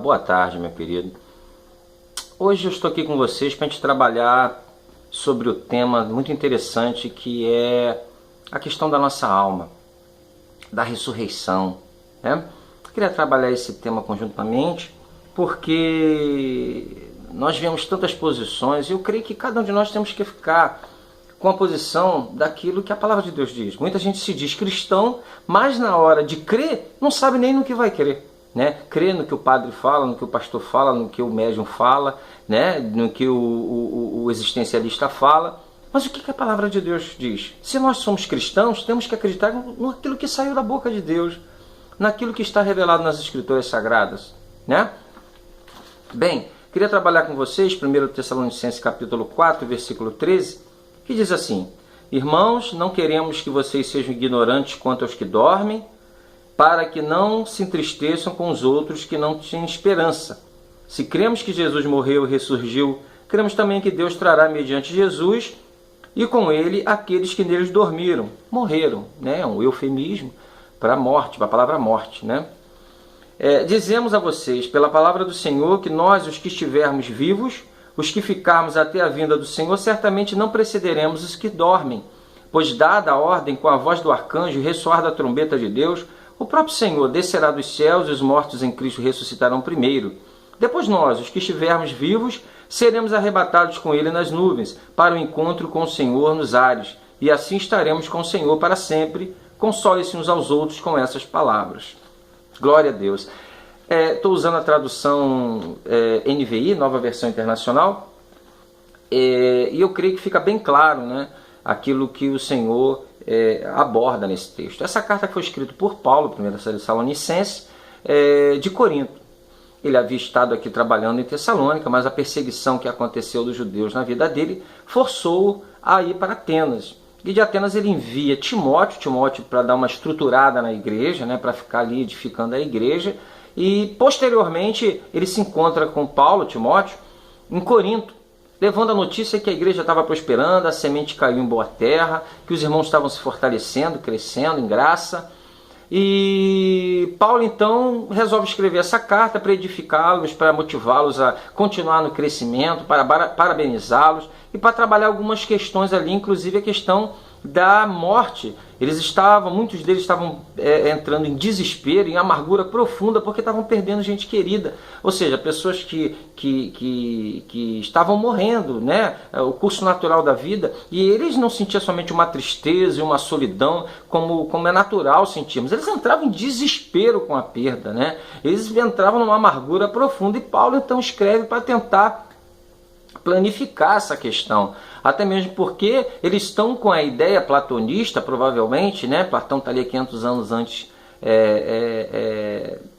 boa tarde, meu querido. Hoje eu estou aqui com vocês para a gente trabalhar sobre o tema muito interessante que é a questão da nossa alma, da ressurreição, né? Eu queria trabalhar esse tema conjuntamente porque nós vemos tantas posições e eu creio que cada um de nós temos que ficar com a posição daquilo que a palavra de Deus diz. Muita gente se diz cristão, mas na hora de crer não sabe nem no que vai crer. Né? Crê no que o padre fala, no que o pastor fala, no que o médium fala, né? No que o existencialista fala. Mas o que a palavra de Deus diz? Se nós somos cristãos, temos que acreditar naquilo que saiu da boca de Deus, naquilo que está revelado nas Escrituras Sagradas. Né? Bem, queria trabalhar com vocês 1 Tessalonicenses capítulo 4, versículo 13, que diz assim: Irmãos, não queremos que vocês sejam ignorantes quanto aos que dormem, para que não se entristeçam com os outros que não têm esperança. Se cremos que Jesus morreu e ressurgiu, cremos também que Deus trará mediante Jesus e com ele aqueles que neles dormiram, morreram, né? Um eufemismo para a morte, para a palavra morte, né? Dizemos a vocês, pela palavra do Senhor, que nós, os que estivermos vivos, os que ficarmos até a vinda do Senhor, certamente não precederemos os que dormem, pois dada a ordem com a voz do arcanjo e ressoar da trombeta de Deus, o próprio Senhor descerá dos céus e os mortos em Cristo ressuscitarão primeiro. Depois nós, os que estivermos vivos, seremos arrebatados com ele nas nuvens, para o encontro com o Senhor nos ares, e assim estaremos com o Senhor para sempre. Console-se uns aos outros com essas palavras. Glória a Deus. Estou usando a tradução NVI, Nova Versão Internacional, e eu creio que fica bem claro, né, aquilo que o Senhor aborda nesse texto. Essa carta foi escrita por Paulo, 1 Tessalonicenses, de Corinto. Ele havia estado aqui trabalhando em Tessalônica, mas a perseguição que aconteceu dos judeus na vida dele forçou-o a ir para Atenas. E de Atenas ele envia Timóteo para dar uma estruturada na igreja, né, para ficar ali edificando a igreja. E posteriormente ele se encontra com Paulo, Timóteo, em Corinto, levando a notícia que a igreja estava prosperando, a semente caiu em boa terra, que os irmãos estavam se fortalecendo, crescendo em graça. E Paulo então resolve escrever essa carta para edificá-los, para motivá-los a continuar no crescimento, para parabenizá-los e para trabalhar algumas questões ali, inclusive a questão da morte. Muitos deles estavam entrando em desespero, em amargura profunda, porque estavam perdendo gente querida. Ou seja, pessoas que estavam morrendo, né? O curso natural da vida. E eles não sentiam somente uma tristeza e uma solidão, como é natural sentirmos. Eles entravam em desespero com a perda, né? Eles entravam numa amargura profunda. E Paulo então escreve para tentar planificar essa questão, até mesmo porque eles estão com a ideia platonista, provavelmente, né? Platão está ali 500 anos antes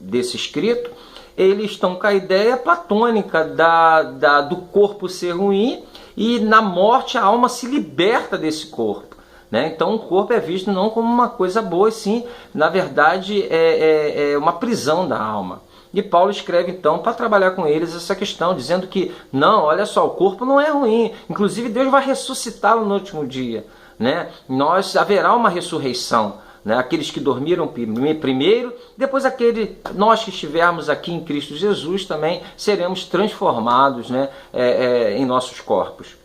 desse escrito. Eles estão com a ideia platônica do corpo ser ruim e na morte a alma se liberta desse corpo, né? Então o corpo é visto não como uma coisa boa, e sim, na verdade, é uma prisão da alma. E Paulo escreve então para trabalhar com eles essa questão, dizendo que não, olha só, o corpo não é ruim, inclusive Deus vai ressuscitá-lo no último dia, né? Haverá uma ressurreição, né? Aqueles que dormiram primeiro, depois nós que estivermos aqui em Cristo Jesus também seremos transformados, né, em nossos corpos.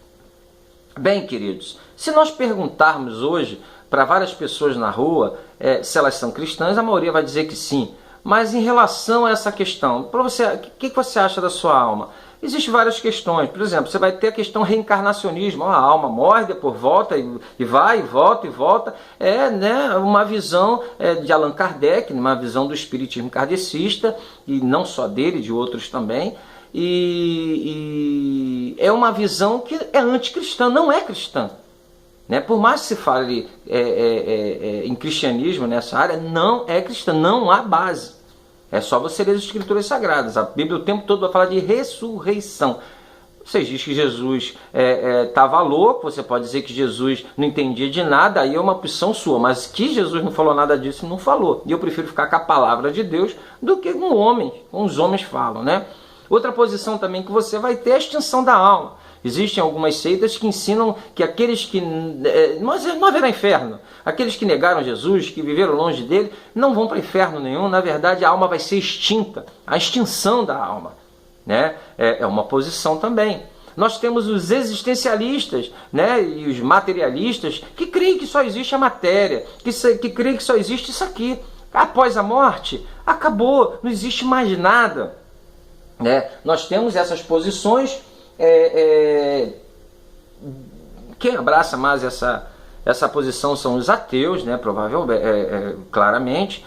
Bem, queridos, se nós perguntarmos hoje para várias pessoas na rua se elas são cristãs, a maioria vai dizer que sim. Mas em relação a essa questão, para você, o que você acha da sua alma? Existem várias questões. Por exemplo, você vai ter a questão reencarnacionismo. A alma morre, depois volta e vai, e volta. Né, uma visão de Allan Kardec, uma visão do espiritismo kardecista, e não só dele, de outros também. E é uma visão que é anticristã, não é cristã. Né? Por mais que se fale em cristianismo nessa área, não é cristã, não há base. É só você ler as Escrituras Sagradas. A Bíblia o tempo todo vai falar de ressurreição. Você diz que Jesus estava louco, você pode dizer que Jesus não entendia de nada, aí é uma opção sua, mas que Jesus não falou nada disso, não falou. E eu prefiro ficar com a palavra de Deus do que com os homens falam, né? Outra posição também que você vai ter é a extinção da alma. Existem algumas seitas que ensinam que aqueles que não haverá inferno. Aqueles que negaram Jesus, que viveram longe dele, não vão para inferno nenhum. Na verdade, a alma vai ser extinta. A extinção da alma, né? É uma posição também. Nós temos os existencialistas, né, e os materialistas que creem que só existe a matéria, que creem que só existe isso aqui. Após a morte, acabou, não existe mais nada, né? Nós temos essas posições. Quem abraça mais essa posição são os ateus, né, provavelmente, claramente,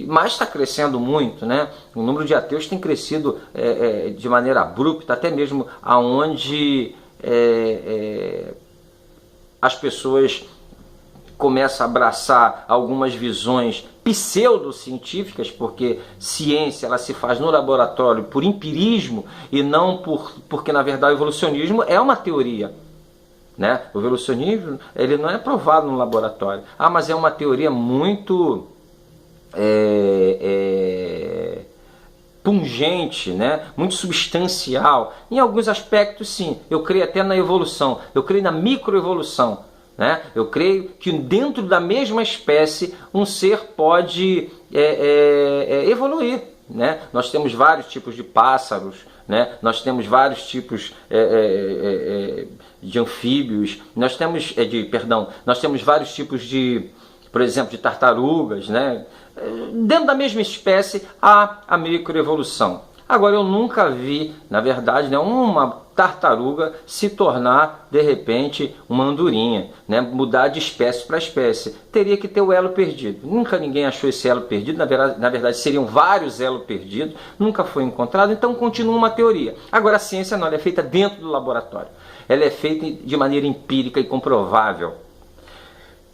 mas está crescendo muito, né? O número de ateus tem crescido de maneira abrupta, até mesmo aonde as pessoas começam a abraçar algumas visões pseudocientíficas, porque ciência ela se faz no laboratório por empirismo e não porque na verdade o evolucionismo é uma teoria, né? O evolucionismo ele não é provado no laboratório. Mas é uma teoria muito pungente, né? Muito substancial. Em alguns aspectos, sim. Eu creio até na evolução. Eu creio na microevolução, né? Eu creio que dentro da mesma espécie um ser pode evoluir, né? Nós temos vários tipos de pássaros, né? Nós temos vários tipos de anfíbios, nós temos nós temos vários tipos de, por exemplo, de tartarugas, né? Dentro da mesma espécie há a microevolução. Agora, eu nunca vi, na verdade, né, uma tartaruga se tornar, de repente, uma andorinha, né, mudar de espécie para espécie. Teria que ter o elo perdido. Nunca ninguém achou esse elo perdido, na verdade seriam vários elos perdidos, nunca foi encontrado, então continua uma teoria. Agora, a ciência não, ela é feita dentro do laboratório. Ela é feita de maneira empírica e comprovável.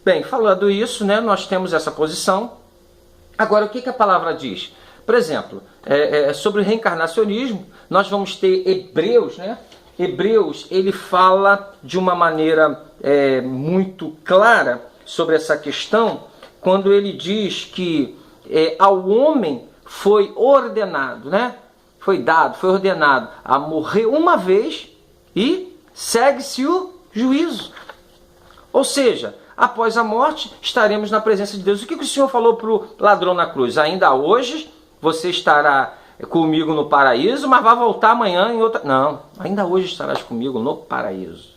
Bem, falando isso, né, nós temos essa posição. Agora, o que a palavra diz? Por exemplo, sobre o reencarnacionismo, nós vamos ter Hebreus, né? Hebreus, ele fala de uma maneira muito clara sobre essa questão, quando ele diz que ao homem foi ordenado, né? Foi ordenado a morrer uma vez e segue-se o juízo. Ou seja, após a morte estaremos na presença de Deus. O que o Senhor falou para o ladrão na cruz? Ainda hoje você estará comigo no paraíso, mas vai voltar amanhã em outra... Não, ainda hoje estarás comigo no paraíso,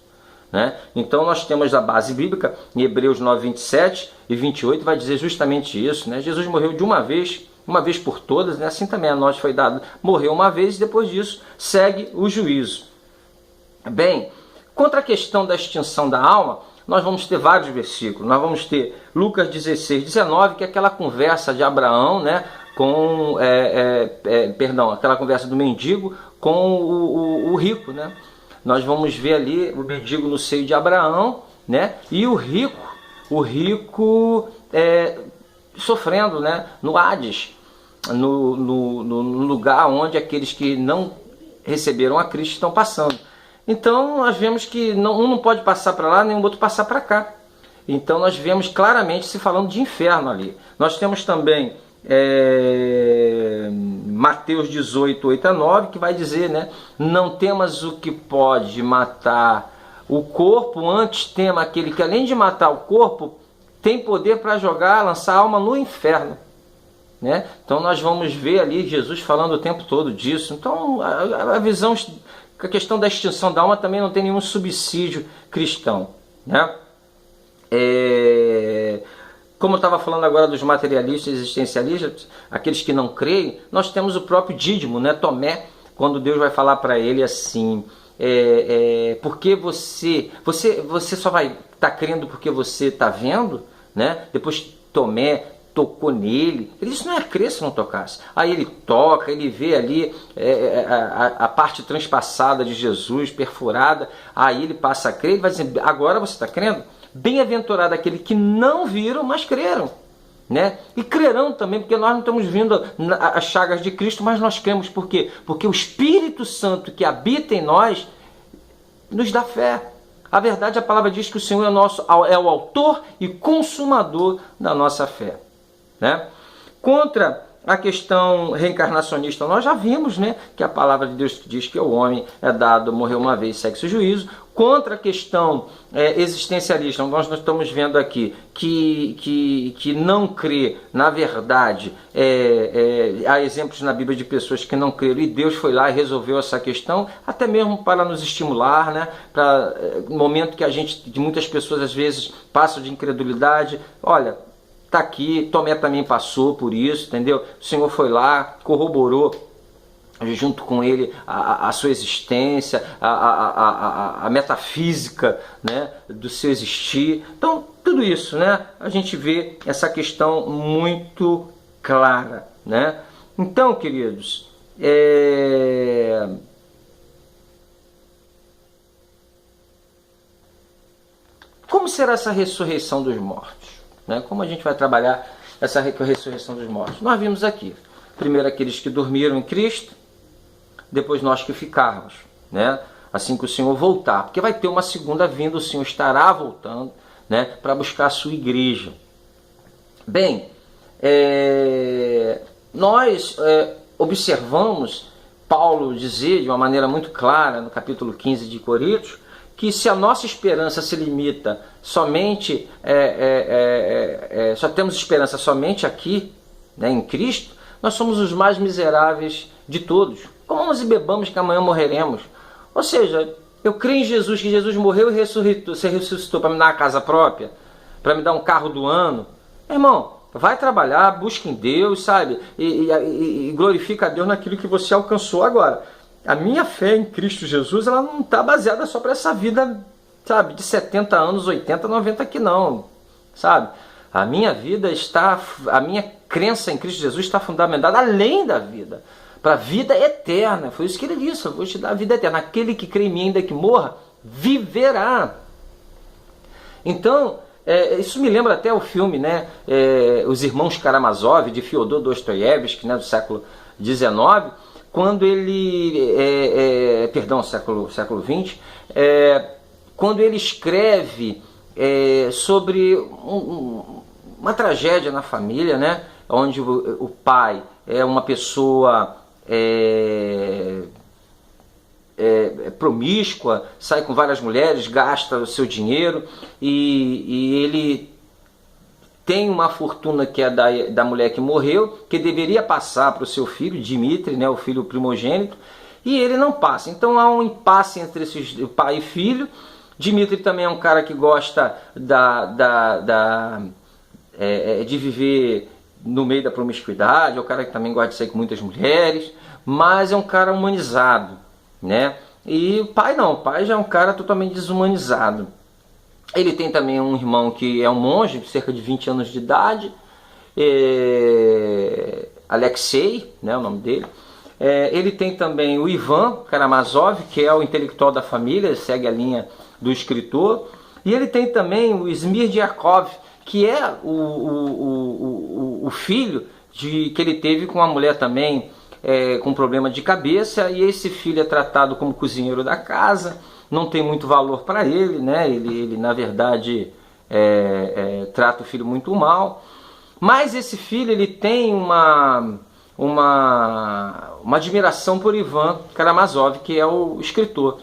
né? Então nós temos a base bíblica em Hebreus 9, 27 e 28, vai dizer justamente isso, né? Jesus morreu de uma vez por todas, né? Assim também a nós foi dado, morreu uma vez e depois disso segue o juízo. Bem, contra a questão da extinção da alma, nós vamos ter vários versículos. Nós vamos ter Lucas 16, 19, que é aquela conversa de Abraão, né, com, aquela conversa do mendigo com o rico, né? Nós vamos ver ali o mendigo no seio de Abraão, né, e o rico sofrendo, né, no Hades, no lugar onde aqueles que não receberam a Cristo estão passando. Então nós vemos que um não pode passar para lá, nem o outro passar para cá. Então nós vemos claramente se falando de inferno ali. Nós temos também Mateus 18, 8 a 9, que vai dizer, né, não temas o que pode matar o corpo, antes tema aquele que além de matar o corpo, tem poder para lançar a alma no inferno. Né? Então nós vamos ver ali Jesus falando o tempo todo disso. Então a visão... A questão da extinção da alma também não tem nenhum subsídio cristão, né? Como eu estava falando agora dos materialistas e existencialistas, aqueles que não creem, nós temos o próprio Dídimo, né? Tomé, quando Deus vai falar para ele assim, porque você só vai estar crendo porque você está vendo, né? Depois Tomé tocou nele, ele disse, não ia crer se não tocasse. Aí ele toca, ele vê ali a parte transpassada de Jesus, perfurada, aí ele passa a crer, ele vai dizer, agora você está crendo? Bem-aventurado aquele que não viram, mas creram, né? E crerão também, porque nós não estamos vendo as chagas de Cristo, mas nós cremos. Por quê? Porque o Espírito Santo que habita em nós nos dá fé. A verdade, a palavra diz que o Senhor é o autor e consumador da nossa fé, né? Contra A questão reencarnacionista nós já vimos, né, que a palavra de Deus diz que o homem é dado, morreu uma vez, segue-se o juízo. Contra a questão existencialista, nós estamos vendo aqui que não crê, na verdade, há exemplos na Bíblia de pessoas que não creram e Deus foi lá e resolveu essa questão, até mesmo para nos estimular, né, para no momento que muitas pessoas às vezes passam de incredulidade. Olha, está aqui, Tomé também passou por isso, entendeu? O Senhor foi lá, corroborou junto com ele a sua existência, a metafísica, né, do seu existir. Então, tudo isso, né, a gente vê essa questão muito clara, né? Então, queridos, como será essa ressurreição dos mortos? Né? Como a gente vai trabalhar essa ressurreição dos mortos? Nós vimos aqui, primeiro aqueles que dormiram em Cristo, depois nós que ficarmos, né? Assim que o Senhor voltar, porque vai ter uma segunda vinda, o Senhor estará voltando, né, para buscar a sua igreja. Bem, nós observamos Paulo dizer de uma maneira muito clara no capítulo 15 de Coríntios, que se a nossa esperança se limita somente, só temos esperança somente aqui, né, em Cristo, nós somos os mais miseráveis de todos. Comamos e bebamos que amanhã morreremos. Ou seja, eu creio em Jesus, que Jesus morreu e ressuscitou para me dar uma casa própria, para me dar um carro do ano. Irmão, vai trabalhar, busca em Deus, sabe? E glorifica a Deus naquilo que você alcançou agora. A minha fé em Cristo Jesus, ela não está baseada só para essa vida, sabe, de 70 anos, 80, 90 aqui não, sabe? A minha crença em Cristo Jesus está fundamentada além da vida, para a vida eterna. Foi isso que ele disse: eu vou te dar a vida eterna. Aquele que crê em mim, ainda que morra, viverá. Então, isso me lembra até o filme, né, Os Irmãos Karamazov, de Fyodor Dostoiévski, né, do século XIX, quando ele, século XX, quando ele escreve sobre uma tragédia na família, né, onde o pai é uma pessoa promíscua, sai com várias mulheres, gasta o seu dinheiro e ele tem uma fortuna que é da mulher que morreu, que deveria passar para o seu filho, Dmitri, né, o filho primogênito, e ele não passa. Então há um impasse entre o pai e filho. Dmitri também é um cara que gosta de viver no meio da promiscuidade, é um cara que também gosta de sair com muitas mulheres, mas é um cara humanizado, né? E o pai não, o pai já é um cara totalmente desumanizado. Ele tem também um irmão que é um monge, de cerca de 20 anos de idade, Alexei, né, o nome dele. Ele tem também o Ivan Karamazov, que é o intelectual da família, segue a linha do escritor. E ele tem também o Smirdiakov, que é o filho que ele teve com uma mulher também com problema de cabeça, e esse filho é tratado como cozinheiro da casa, não tem muito valor para ele, né? Ele na verdade trata o filho muito mal, mas esse filho ele tem uma admiração por Ivan Karamazov, que é o escritor.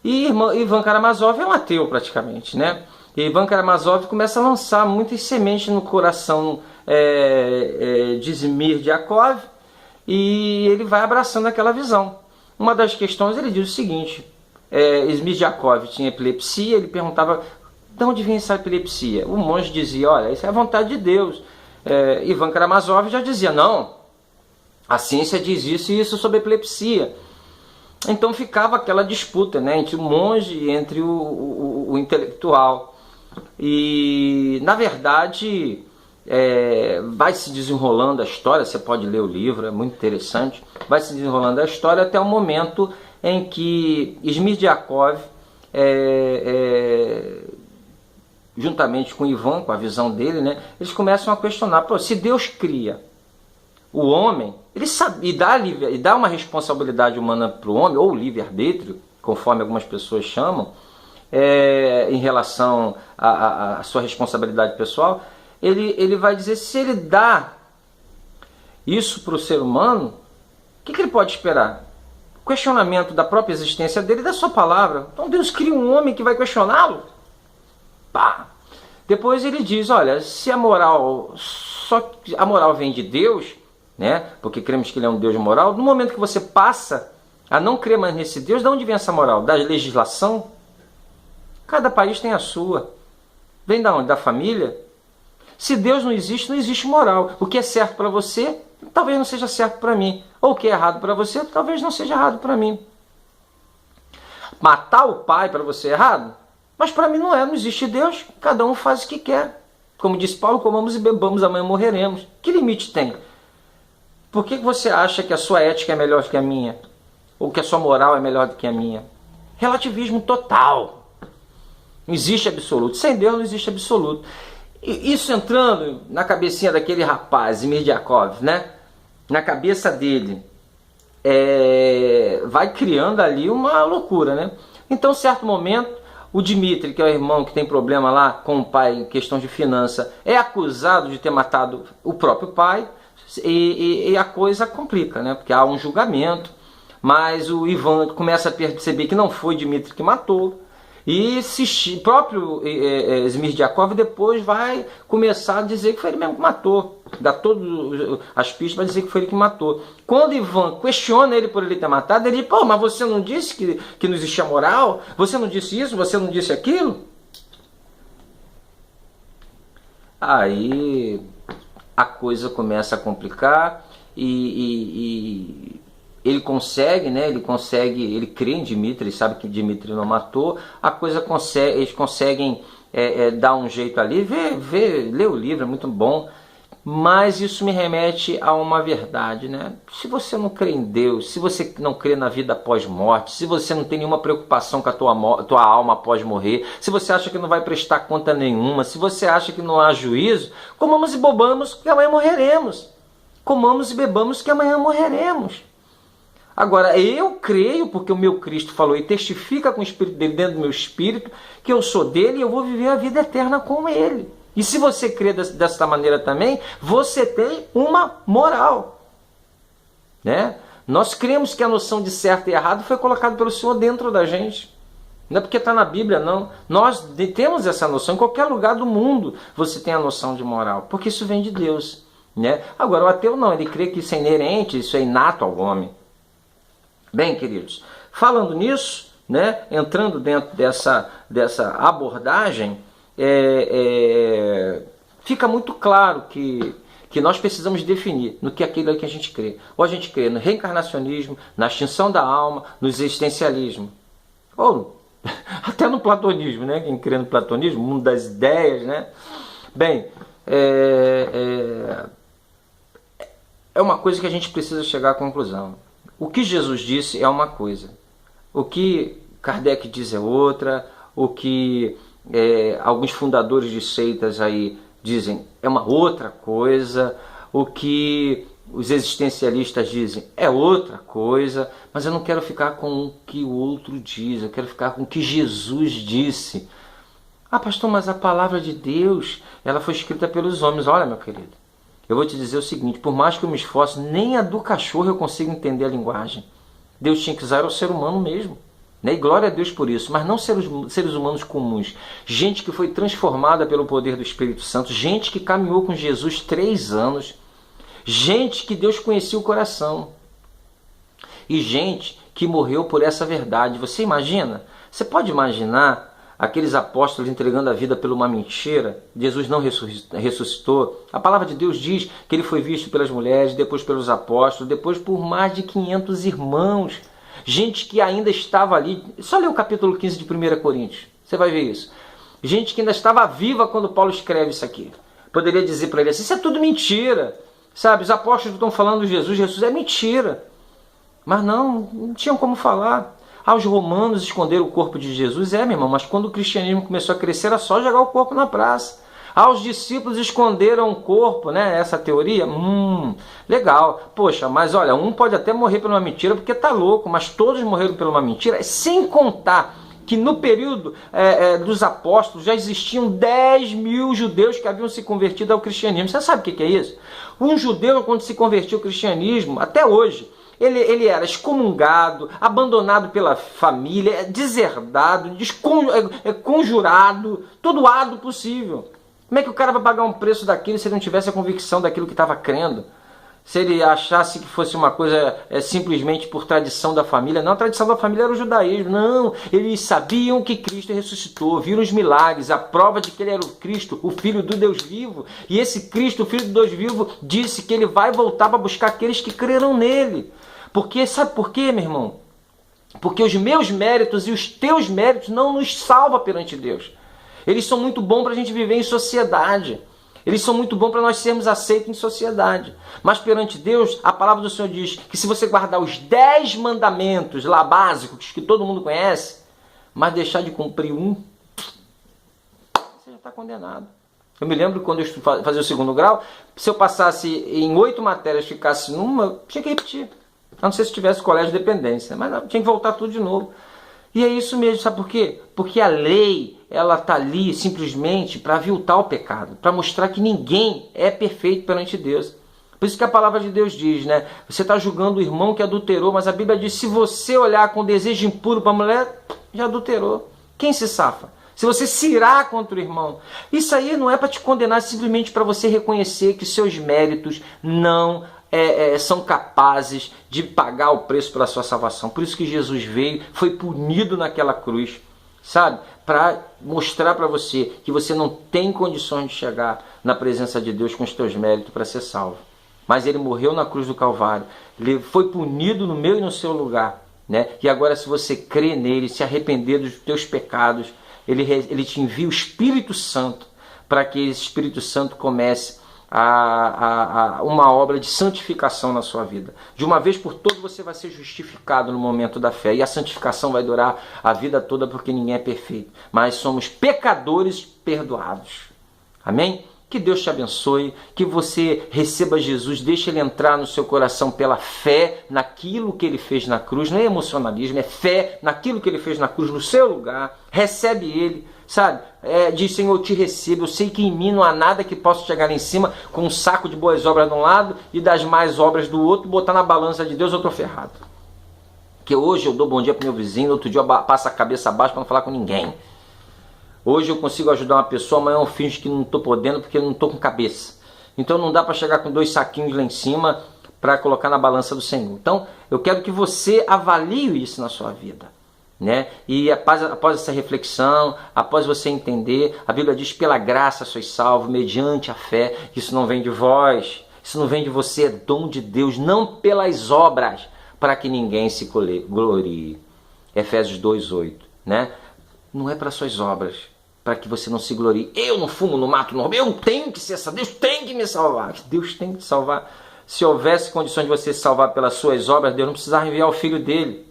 E Ivan Karamazov é um ateu praticamente, né? E Ivan Karamazov começa a lançar muitas sementes no coração de Smirdiakov, e ele vai abraçando aquela visão. Uma das questões, ele diz o seguinte: Smirdiakov tinha epilepsia, ele perguntava de onde vem essa epilepsia. O monge dizia: olha, isso é a vontade de Deus. Ivan Karamazov já dizia: não, a ciência diz isso e isso sobre epilepsia. Então ficava aquela disputa, né, entre o monge e entre o intelectual. E na verdade vai se desenrolando a história, você pode ler o livro, é muito interessante. Vai se desenrolando a história até o momento em que Smirdiakov, juntamente com Ivan, com a visão dele, né, eles começam a questionar: pô, se Deus cria o homem, ele sabe, e dá uma responsabilidade humana para o homem, ou livre-arbítrio, conforme algumas pessoas chamam, em relação à sua responsabilidade pessoal, ele vai dizer: se ele dá isso para o ser humano, o que ele pode esperar? O questionamento da própria existência dele e da sua palavra. Então Deus cria um homem que vai questioná-lo? Pá! Depois ele diz, olha, se a moral vem de Deus, né? Porque cremos que ele é um Deus moral, no momento que você passa a não crer mais nesse Deus, de onde vem essa moral? Da legislação? Cada país tem a sua. Vem da onde? Da família? Se Deus não existe moral. O que é certo para você, talvez não seja certo para mim. Ou o que é errado para você, talvez não seja errado para mim. Matar o pai para você é errado? Mas para mim não é, não existe Deus, cada um faz o que quer. Como diz Paulo, comamos e bebamos, amanhã morreremos. Que limite tem? Por que você acha que a sua ética é melhor que a minha? Ou que a sua moral é melhor do que a minha? Relativismo total. Não existe absoluto. Sem Deus não existe absoluto. E isso entrando na cabecinha daquele rapaz, Zimir Yaakov, né? Na cabeça dele, vai criando ali uma loucura, né? Então, em certo momento, o Dmitry, que é o irmão que tem problema lá com o pai em questão de finança, é acusado de ter matado o próprio pai e a coisa complica, né? Porque há um julgamento, mas o Ivan começa a perceber que não foi Dmitry que matou. E o próprio Zimir Yaakov depois vai começar a dizer que foi ele mesmo que matou. Dá todas as pistas para dizer que foi ele que matou. Quando Ivan questiona ele por ele ter matado, ele diz, pô, mas você não disse que não existia moral? Você não disse isso? Você não disse aquilo? Aí a coisa começa a complicar e ele consegue, né? Ele crê em Dmitry, ele sabe que Dmitry não matou. Eles conseguem dar um jeito ali, ler o livro, é muito bom. Mas isso me remete a uma verdade, né? Se você não crê em Deus, se você não crê na vida após morte, se você não tem nenhuma preocupação com a tua alma após morrer, se você acha que não vai prestar conta nenhuma, se você acha que não há juízo, comamos e bebamos que amanhã morreremos. Comamos e bebamos que amanhã morreremos. Agora, eu creio, porque o meu Cristo falou e testifica com o Espírito dele dentro do meu espírito, que eu sou dele e eu vou viver a vida eterna com ele. E se você crê dessa maneira também, você tem uma moral. Né? Nós cremos que a noção de certo e errado foi colocada pelo Senhor dentro da gente. Não é porque está na Bíblia, não. Nós temos essa noção. Em qualquer lugar do mundo você tem a noção de moral, porque isso vem de Deus. Né? Agora, o ateu não, ele crê que isso é inerente, isso é inato ao homem. Bem, queridos, falando nisso, né, entrando dentro dessa abordagem, fica muito claro que nós precisamos definir no que é aquilo que a gente crê. Ou a gente crê no reencarnacionismo, na extinção da alma, no existencialismo. Ou até no platonismo, né? Quem crê no platonismo, mundo das ideias, né? Bem, é uma coisa que a gente precisa chegar à conclusão. O que Jesus disse é uma coisa, o que Kardec diz é outra, o que alguns fundadores de seitas aí dizem é uma outra coisa, o que os existencialistas dizem é outra coisa, mas eu não quero ficar com o que o outro diz, eu quero ficar com o que Jesus disse. Ah, pastor, mas a palavra de Deus, ela foi escrita pelos homens. Olha, meu querido, eu vou te dizer o seguinte, por mais que eu me esforce, nem a do cachorro eu consigo entender a linguagem. Deus tinha que usar o ser humano mesmo. Né? E glória a Deus por isso, mas não seres humanos comuns. Gente que foi transformada pelo poder do Espírito Santo, gente que caminhou com Jesus 3 anos, gente que Deus conhecia o coração. E gente que morreu por essa verdade. Você imagina? Você pode imaginar aqueles apóstolos entregando a vida por uma mentira? Jesus não ressuscitou. A palavra de Deus diz que ele foi visto pelas mulheres, depois pelos apóstolos, depois por mais de 500 irmãos. Gente que ainda estava ali. Só lê o capítulo 15 de 1 Coríntios. Você vai ver isso. Gente que ainda estava viva quando Paulo escreve isso aqui. Poderia dizer para ele assim, isso é tudo mentira. Sabe, os apóstolos estão falando de Jesus, Jesus é mentira. Mas não tinham como falar. Os romanos esconderam o corpo de Jesus, meu irmão, mas quando o cristianismo começou a crescer, era só jogar o corpo na praça. Os discípulos esconderam o corpo, né? Essa teoria, legal. Poxa, mas olha, um pode até morrer por uma mentira porque tá louco, mas todos morreram por uma mentira, sem contar que no período dos apóstolos já existiam 10 mil judeus que haviam se convertido ao cristianismo. Você sabe o que é isso? Um judeu, quando se convertiu ao cristianismo, até hoje, ele era excomungado, abandonado pela família, deserdado, conjurado, todo ado possível. Como é que o cara vai pagar um preço daquilo se ele não tivesse a convicção daquilo que estava crendo? Se ele achasse que fosse uma coisa simplesmente por tradição da família. Não, a tradição da família era o judaísmo. Não, eles sabiam que Cristo ressuscitou, viram os milagres, a prova de que ele era o Cristo, o Filho do Deus vivo. E esse Cristo, o Filho do Deus vivo, disse que ele vai voltar para buscar aqueles que creram nele. Porque, sabe por quê, meu irmão? Porque os meus méritos e os teus méritos não nos salvam perante Deus. Eles são muito bons para a gente viver em sociedade. Eles são muito bons para nós sermos aceitos em sociedade. Mas perante Deus, a palavra do Senhor diz que se você guardar os 10 mandamentos lá básicos, que todo mundo conhece, mas deixar de cumprir um, você já está condenado. Eu me lembro quando eu fazia o 2º grau, se eu passasse em 8 matérias e ficasse numa, eu tinha que repetir. A não ser se tivesse colégio de dependência, mas não, tinha que voltar tudo de novo. E é isso mesmo, sabe por quê? Porque a lei, ela está ali simplesmente para aviltar o pecado, para mostrar que ninguém é perfeito perante Deus. Por isso que a palavra de Deus diz, né? Você está julgando o irmão que adulterou, mas a Bíblia diz, se você olhar com desejo impuro para a mulher, já adulterou. Quem se safa? Se você se irar contra o irmão. Isso aí não é para te condenar, é simplesmente para você reconhecer que seus méritos não são capazes de pagar o preço pela sua salvação. Por isso que Jesus veio, foi punido naquela cruz, sabe? Para mostrar para você que você não tem condições de chegar na presença de Deus com os teus méritos para ser salvo. Mas ele morreu na cruz do Calvário, ele foi punido no meu e no seu lugar, né? E agora, se você crê nele, se arrepender dos teus pecados, ele te envia o Espírito Santo para que esse Espírito Santo comece uma obra de santificação na sua vida. De uma vez por todas você vai ser justificado no momento da fé. E a santificação vai durar a vida toda, porque ninguém é perfeito. Mas somos pecadores perdoados. Amém? Que Deus te abençoe, que você receba Jesus, deixe Ele entrar no seu coração pela fé naquilo que Ele fez na cruz. Não é emocionalismo, é fé naquilo que Ele fez na cruz, no seu lugar. Recebe Ele, sabe? Diz, Senhor, eu te recebo, eu sei que em mim não há nada que possa chegar lá em cima com um saco de boas obras de um lado e das más obras do outro, botar na balança de Deus, eu estou ferrado. Que hoje eu dou bom dia para meu vizinho, outro dia eu passo a cabeça abaixo para não falar com ninguém. Hoje eu consigo ajudar uma pessoa, amanhã eu finjo que não estou podendo porque eu não estou com cabeça. Então não dá para chegar com 2 saquinhos lá em cima para colocar na balança do Senhor. Então eu quero que você avalie isso na sua vida, né? E após essa reflexão, após você entender, a Bíblia diz, pela graça sois salvos, mediante a fé. Isso não vem de vós, isso não vem de você, é dom de Deus, não pelas obras, para que ninguém se glorie. Efésios 2:8, né? Não é para suas obras, para que você não se glorie. Eu não fumo, não mato, não roubo, eu tenho que ser essa, Deus tem que me salvar. Deus tem que te salvar. Se houvesse condições de você se salvar pelas suas obras, Deus não precisava enviar o filho dele.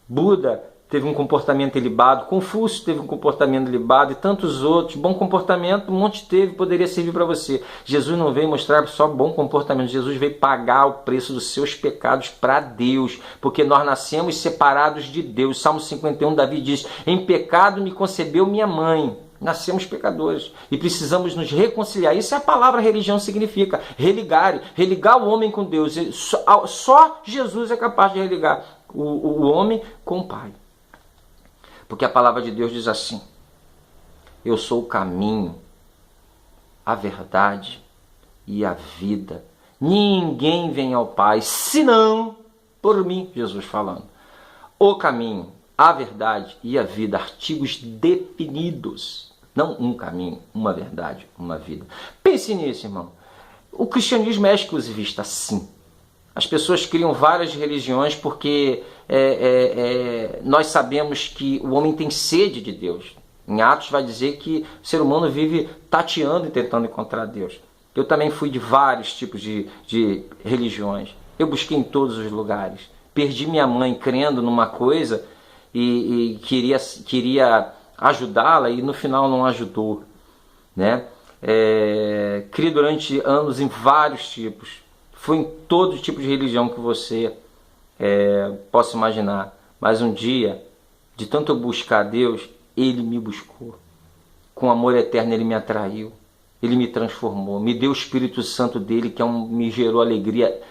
Buda teve um comportamento ilibado, Confúcio teve um comportamento ilibado e tantos outros. Bom comportamento, um monte teve, poderia servir para você. Jesus não veio mostrar só bom comportamento, Jesus veio pagar o preço dos seus pecados para Deus, porque nós nascemos separados de Deus. Salmo 51, Davi diz, em pecado me concebeu minha mãe. Nascemos pecadores e precisamos nos reconciliar. Isso é a palavra religião significa, religar o homem com Deus. Só Jesus é capaz de religar o homem com o Pai. Porque a palavra de Deus diz assim, eu sou o caminho, a verdade e a vida. Ninguém vem ao Pai, senão por mim, Jesus falando. O caminho, a verdade e a vida, artigos definidos. Não um caminho, uma verdade, uma vida. Pense nisso, irmão. O cristianismo é exclusivista, sim. As pessoas criam várias religiões porque nós sabemos que o homem tem sede de Deus. Em Atos vai dizer que o ser humano vive tateando e tentando encontrar Deus. Eu também fui de vários tipos de religiões. Eu busquei em todos os lugares. Perdi minha mãe crendo numa coisa e queria ajudá-la e no final não ajudou, né? Criei durante anos em vários tipos. Fui em todo tipo de religião que você possa imaginar. Mas um dia De tanto eu buscar a Deus, Ele me buscou. Com amor eterno Ele me atraiu. Ele me transformou. Me deu o Espírito Santo dele, que me gerou alegria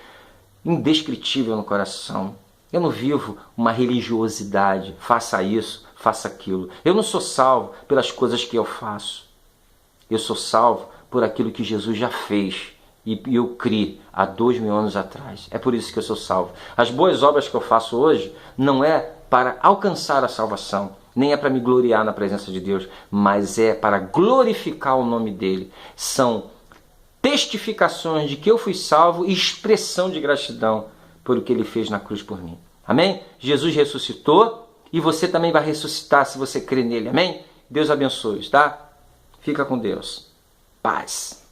indescritível no coração. Eu não vivo uma religiosidade. Faça isso, faça aquilo. Eu não sou salvo pelas coisas que eu faço. Eu sou salvo por aquilo que Jesus já fez. E eu criei há 2000 anos atrás. É por isso que eu sou salvo. As boas obras que eu faço hoje não é para alcançar a salvação, nem é para me gloriar na presença de Deus, mas é para glorificar o nome dele. São testificações de que eu fui salvo e expressão de gratidão por o que ele fez na cruz por mim. Amém? Jesus ressuscitou e você também vai ressuscitar se você crer nele. Amém? Deus abençoe, tá? Fica com Deus. Paz.